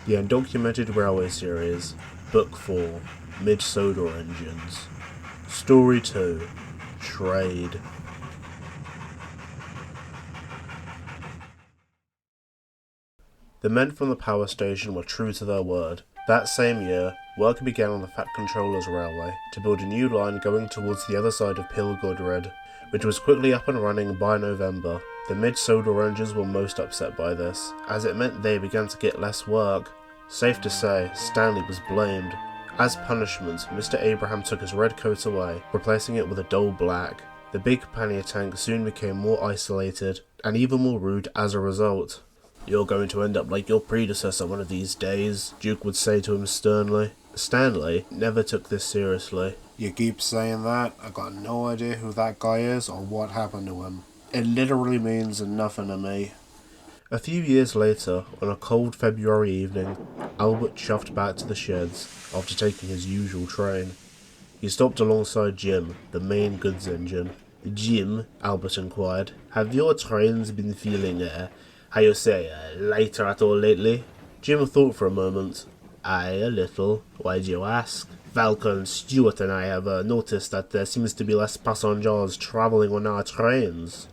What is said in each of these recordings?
The Undocumented Railway Series, Book 4, Mid-Solar Engines. Story 2, Trade. The men from the power station were true to their word. That same year, work began on the Fat Controller's Railway to build a new line going towards the other side of Pilgordred, which was quickly up and running by November. The Mid-Solar Engines were most upset by this, as it meant they began to get less work. Safe to say, Stanley was blamed. As punishment, Mr. Abraham took his red coat away, replacing it with a dull black. The big pannier tank soon became more isolated, and even more rude as a result. "You're going to end up like your predecessor one of these days," Duke would say to him sternly. Stanley never took this seriously. "You keep saying that, I got no idea who that guy is or what happened to him. It literally means nothing to me." A few years later, on a cold February evening, Albert chuffed back to the sheds after taking his usual train. He stopped alongside Jim, the main goods engine. "Jim," Albert inquired, "have your trains been feeling, lighter at all lately?" Jim thought for a moment. "Aye, a little. Why do you ask?" "Falcon, Stewart and I have noticed that there seems to be less passengers travelling on our trains.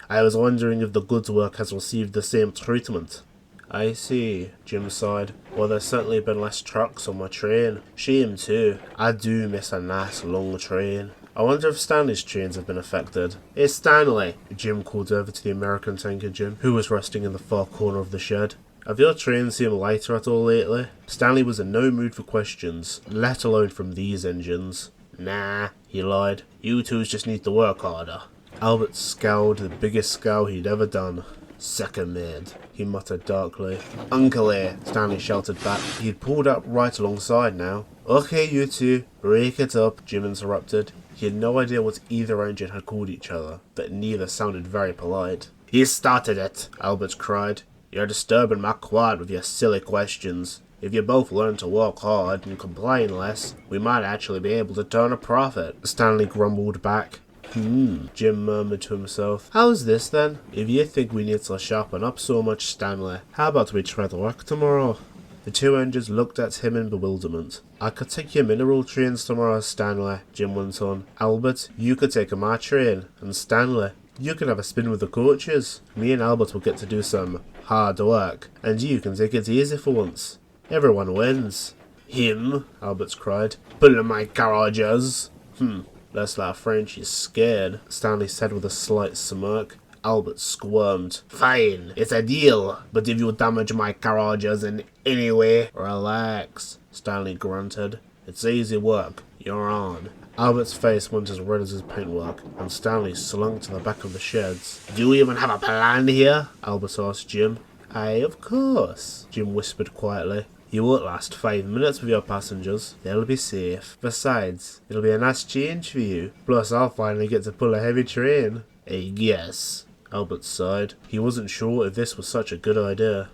I was wondering if the goods work has received the same treatment." "I see," Jim sighed. "Well, there's certainly been less trucks on my train. Shame too. I do miss a nice long train. I wonder if Stanley's trains have been affected." "Hey Stanley," Jim called over to the American tanker Jim, who was resting in the far corner of the shed. "Have your trains seemed lighter at all lately?" Stanley was in no mood for questions, let alone from these engines. "Nah," he lied. "You twos just need to work harder." Albert scowled the biggest scowl he'd ever done. "Second mid," he muttered darkly. "Uncle here," Stanley shouted back. He'd pulled up right alongside now. "Okay, you two, rake it up," Jim interrupted. He had no idea what either engine had called each other, but neither sounded very polite. "He started it," Albert cried. "You're disturbing my quad with your silly questions. If you both learn to work hard and complain less, we might actually be able to turn a profit," Stanley grumbled back. Jim murmured to himself. "How's this then? If you think we need to sharpen up so much, Stanley, how about we try to work tomorrow?" The two engines looked at him in bewilderment. "I could take your mineral trains tomorrow, Stanley," Jim went on. "Albert, you could take my train, and Stanley, you can have a spin with the coaches. Me and Albert will get to do some hard work, and you can take it easy for once. Everyone wins." "Him?" Albert cried. "Pulling my carriages?" "That's like French, he's scared," Stanley said with a slight smirk. Albert squirmed. "Fine, it's a deal, but if you damage my carriages in any way..." "Relax," Stanley grunted. "It's easy work. You're on." Albert's face went as red as his paintwork, and Stanley slunk to the back of the sheds. "Do you even have a plan here?" Albert asked Jim. "Aye, of course," Jim whispered quietly. "You won't last 5 minutes with your passengers. They'll be safe. Besides, it'll be a nice change for you. Plus, I'll finally get to pull a heavy train." "I guess," Albert sighed. He wasn't sure if this was such a good idea.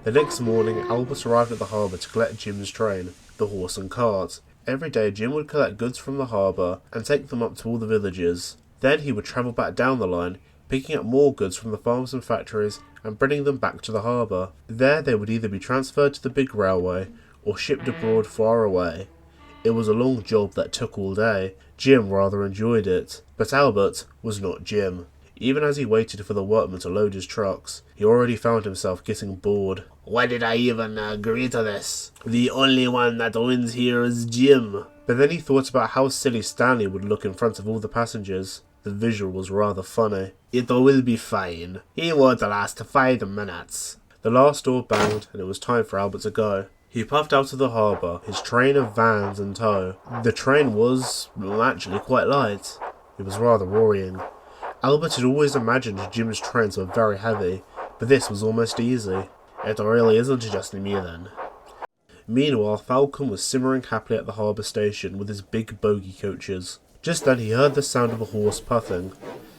The next morning, Albert arrived at the harbour to collect Jim's train, the horse and cart. Every day, Jim would collect goods from the harbour and take them up to all the villages. Then he would travel back down the line, picking up more goods from the farms and factories and bringing them back to the harbour. There they would either be transferred to the big railway or shipped abroad far away. It was a long job that took all day. Jim rather enjoyed it, but Albert was not Jim. Even as he waited for the workmen to load his trucks, he already found himself getting bored. "Why did I even agree to this? The only one that wins here is Jim." But then he thought about how silly Stanley would look in front of all the passengers. The visual was rather funny. "It will be fine. He won't last 5 minutes." The last door banged, and it was time for Albert to go. He puffed out of the harbour, his train of vans in tow. The train was, actually quite light. It was rather worrying. Albert had always imagined Jim's trains were very heavy, but this was almost easy. "It really isn't just me then." Meanwhile, Falcon was simmering happily at the harbour station with his big bogey coaches. Just then he heard the sound of a horse puffing.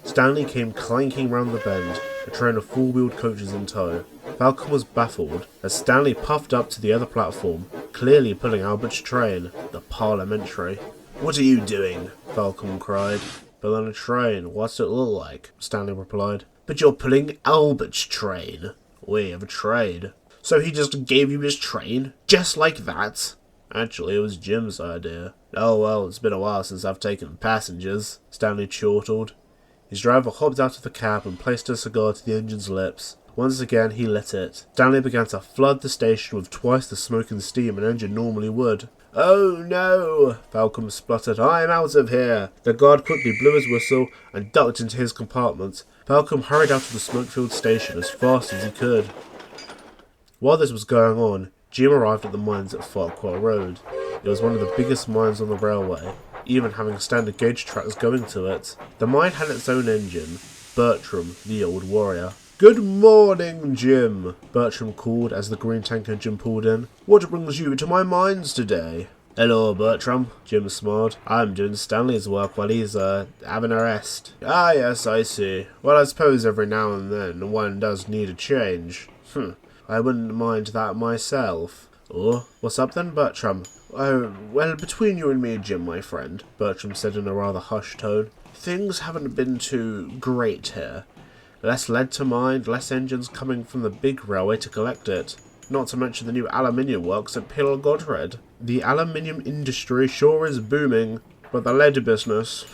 Stanley came clanking round the bend, a train of 4-wheeled coaches in tow. Falcon was baffled as Stanley puffed up to the other platform, clearly pulling Albert's train, the parliamentary. "What are you doing?" Falcon cried. But on a train, what's it look like? Stanley replied. But you're pulling Albert's train. We have a train. So he just gave you his train? Just like that? Actually, it was Jim's idea. Oh well, it's been a while since I've taken passengers, Stanley chortled. His driver hopped out of the cab and placed a cigar to the engine's lips. Once again, he lit it. Stanley began to flood the station with twice the smoke and steam an engine normally would. Oh no! Falcon spluttered. I'm out of here! The guard quickly blew his whistle and ducked into his compartment. Falcon hurried out of the smoke-filled station as fast as he could. While this was going on, Jim arrived at the mines at Farquhar Road. It was one of the biggest mines on the railway, even having standard gauge tracks going to it. The mine had its own engine, Bertram, the old warrior. Good morning, Jim, Bertram called as the green tank engine pulled in. What brings you to my mines today? Hello, Bertram, Jim smiled. I'm doing Stanley's work while he's, having a rest. Ah, yes, I see. Well, I suppose every now and then one does need a change. I wouldn't mind that myself. Oh, what's up then, Bertram? Oh, well, between you and me, Jim, my friend, Bertram said in a rather hushed tone, things haven't been too great here. Less lead to mine, less engines coming from the big railway to collect it. Not to mention the new aluminium works at Pilgodred. The aluminium industry sure is booming, but the lead business,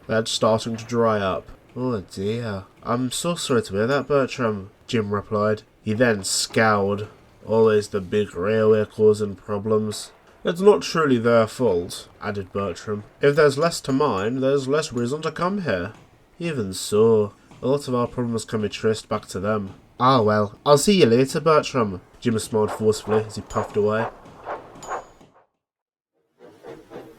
that's starting to dry up. Oh dear. I'm so sorry to hear that, Bertram, Jim replied. He then scowled. Always the big railway causing problems. It's not truly their fault, added Bertram. If there's less to mine, there's less reason to come here. Even so, a lot of our problems can be traced back to them. Ah well, I'll see you later, Bertram, Jim smiled forcefully as he puffed away.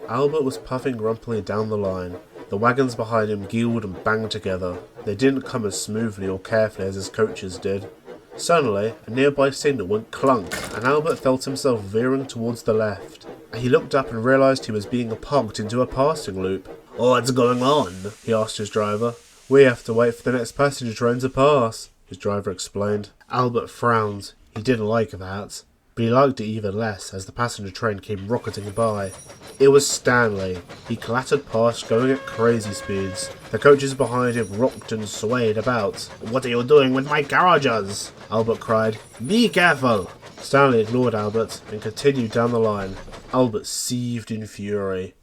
Albert was puffing grumpily down the line. The wagons behind him giggled and banged together. They didn't come as smoothly or carefully as his coaches did. Suddenly, a nearby signal went clunk, and Albert felt himself veering towards the left. He looked up and realised he was being pogged into a passing loop. What's going on? He asked his driver. We have to wait for the next passenger train to pass, his driver explained. Albert frowned. He didn't like that, but he liked it even less as the passenger train came rocketing by. It was Stanley. He clattered past, going at crazy speeds. The coaches behind him rocked and swayed about. What are you doing with my carriages? Albert cried. Be careful! Stanley ignored Albert and continued down the line. Albert seethed in fury.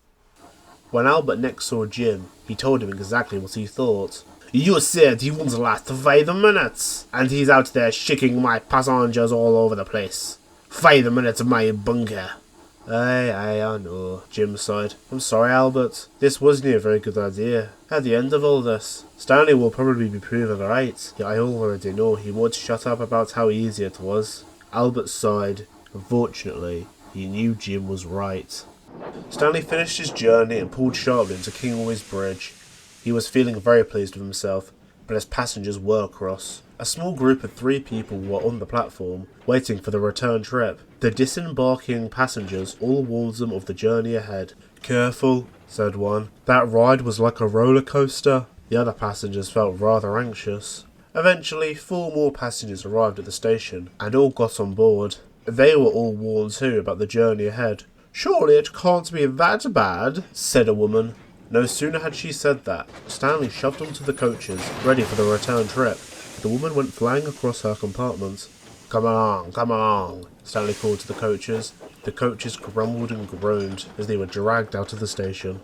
When Albert next saw Jim, he told him exactly what he thought. You said he won't last 5 minutes, and he's out there shaking my passengers all over the place. 5 minutes of my bunker. Aye, I know, Jim sighed. I'm sorry, Albert. This wasn't a very good idea. At the end of all this, Stanley will probably be proven right. I already know he would shut up about how easy it was. Albert sighed. Unfortunately, he knew Jim was right. Stanley finished his journey and pulled sharply into King Always Bridge. He was feeling very pleased with himself, but his passengers were cross. A small group of 3 people were on the platform, waiting for the return trip. The disembarking passengers all warned them of the journey ahead. Careful, said one. That ride was like a roller coaster. The other passengers felt rather anxious. Eventually, 4 more passengers arrived at the station, and all got on board. They were all warned too about the journey ahead. Surely it can't be that bad, said a woman. No sooner had she said that, Stanley shoved onto the coaches, ready for the return trip. The woman went flying across her compartment. Come along, Stanley called to the coaches. The coaches grumbled and groaned as they were dragged out of the station.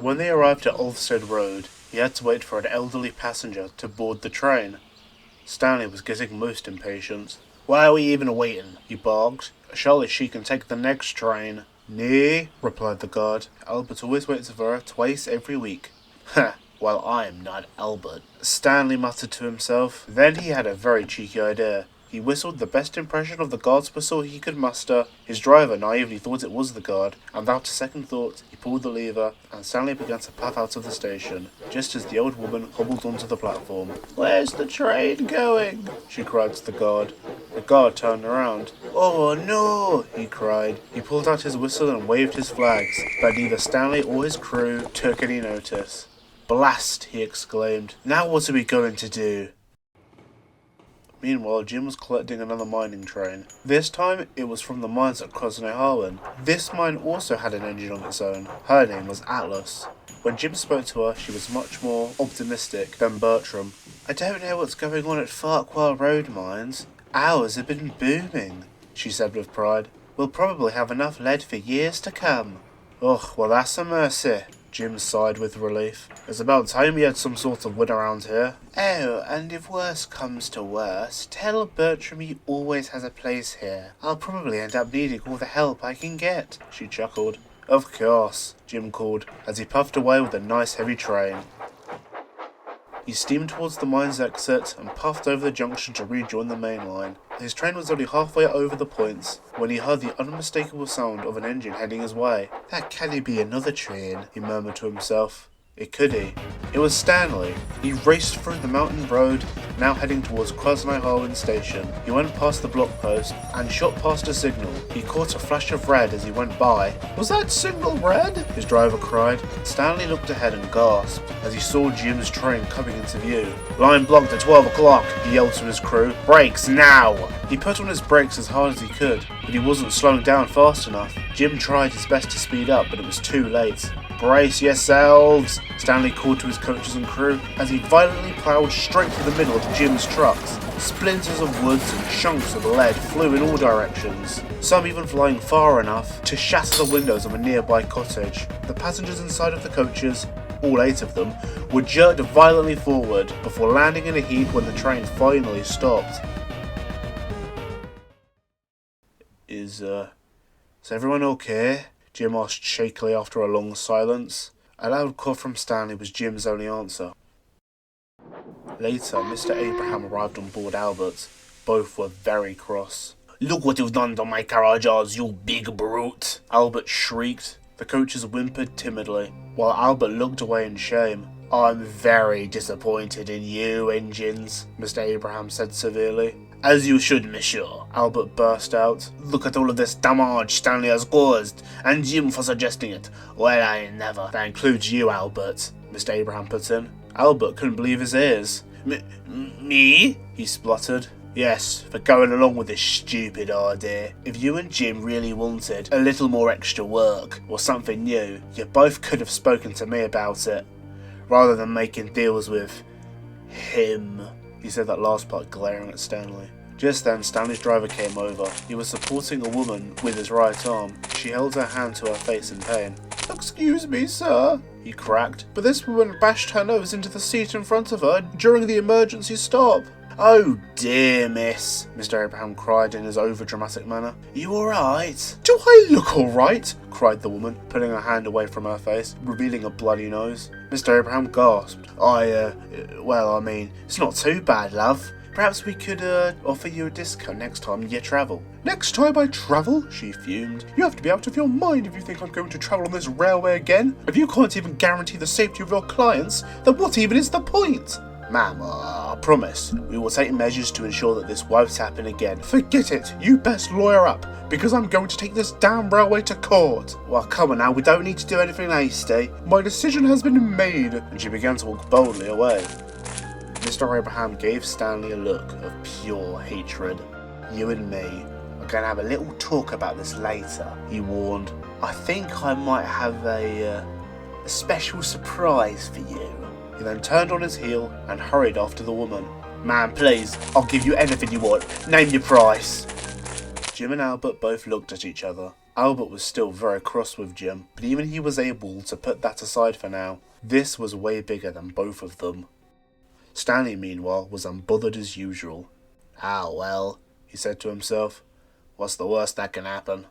When they arrived at Ulfstead Road, he had to wait for an elderly passenger to board the train. Stanley was getting most impatient. Why are we even waiting? He barked. Surely she can take the next train. Nay, replied the guard. Albert always waits for her twice every week. Ha! Well, I'm not Albert, Stanley muttered to himself. Then he had a very cheeky idea. He whistled the best impression of the guard's whistle he could muster. His driver naively thought it was the guard, and without a second thought, he pulled the lever, and Stanley began to puff out of the station, just as the old woman hobbled onto the platform. Where's the train going? She cried to the guard. The guard turned around. Oh no, he cried. He pulled out his whistle and waved his flags, but neither Stanley or his crew took any notice. Blast, he exclaimed. Now what are we going to do? Meanwhile, Jim was collecting another mining train. This time, it was from the mines at Krosnoharwen. This mine also had an engine of its own. Her name was Atlas. When Jim spoke to her, she was much more optimistic than Bertram. I don't know what's going on at Farquhar Road mines. Ours have been booming, she said with pride. We'll probably have enough lead for years to come. Ugh, well that's a mercy. Jim sighed with relief. It's about time we had some sort of win around here. Oh, and if worse comes to worse, tell Bertram he always has a place here. I'll probably end up needing all the help I can get, she chuckled. Of course, Jim called, as he puffed away with a nice heavy train. He steamed towards the mine's exit and puffed over the junction to rejoin the main line. His train was only halfway over the points when he heard the unmistakable sound of an engine heading his way. That can't be another train, he murmured to himself. It could he. It was Stanley. He raced through the mountain road, now heading towards Krosnoharwen station. He went past the block post and shot past a signal. He caught a flash of red as he went by. Was that signal red? His driver cried. Stanley looked ahead and gasped as he saw Jim's train coming into view. Line blocked at 12 o'clock, he yelled to his crew. Brakes now! He put on his brakes as hard as he could, but he wasn't slowing down fast enough. Jim tried his best to speed up, but it was too late. Brace yourselves, Stanley called to his coaches and crew as he violently ploughed straight through the middle of Jim's trucks. Splinters of woods and chunks of lead flew in all directions, some even flying far enough to shatter the windows of a nearby cottage. The passengers inside of the coaches, all 8 of them, were jerked violently forward before landing in a heap when the train finally stopped. Is everyone okay? Jim asked shakily after a long silence. A loud cough from Stanley was Jim's only answer. Later, Mr. Abraham arrived on board Albert. Both were very cross. Look what you've done to my carriages, you big brute! Albert shrieked. The coaches whimpered timidly, while Albert looked away in shame. I'm very disappointed in you, engines, Mr. Abraham said severely. As you should, monsieur, Albert burst out. Look at all of this damage Stanley has caused, and Jim for suggesting it. Well, I never. That includes you, Albert, Mr. Abraham put in. Albert couldn't believe his ears. Me? He spluttered. Yes, for going along with this stupid idea. If you and Jim really wanted a little more extra work, or something new, you both could have spoken to me about it, rather than making deals with him. He said that last part glaring at Stanley. Just then, Stanley's driver came over. He was supporting a woman with his right arm. She held her hand to her face in pain. Excuse me, sir, he cracked, but this woman bashed her nose into the seat in front of her during the emergency stop. Oh dear, miss, Mr. Abraham cried in his over-dramatic manner. You alright? Do I look alright? Cried the woman, putting her hand away from her face, revealing a bloody nose. Mr. Abraham gasped. It's not too bad, love. Perhaps we could, offer you a discount next time you travel. Next time I travel? She fumed. You have to be out of your mind if you think I'm going to travel on this railway again. If you can't even guarantee the safety of your clients, then what even is the point? Ma'am, I promise, we will take measures to ensure that this won't happen again. Forget it, you best lawyer up, because I'm going to take this damn railway to court. Well, come on now, we don't need to do anything hasty. My decision has been made, and she began to walk boldly away. Mr. Abraham gave Stanley a look of pure hatred. You and me are going to have a little talk about this later, he warned. I think I might have a special surprise for you. He then turned on his heel and hurried after the woman. Man, please, I'll give you anything you want. Name your price. Jim and Albert both looked at each other. Albert was still very cross with Jim, but even he was able to put that aside for now. This was way bigger than both of them. Stanley, meanwhile, was unbothered as usual. Ah, well, he said to himself. What's the worst that can happen?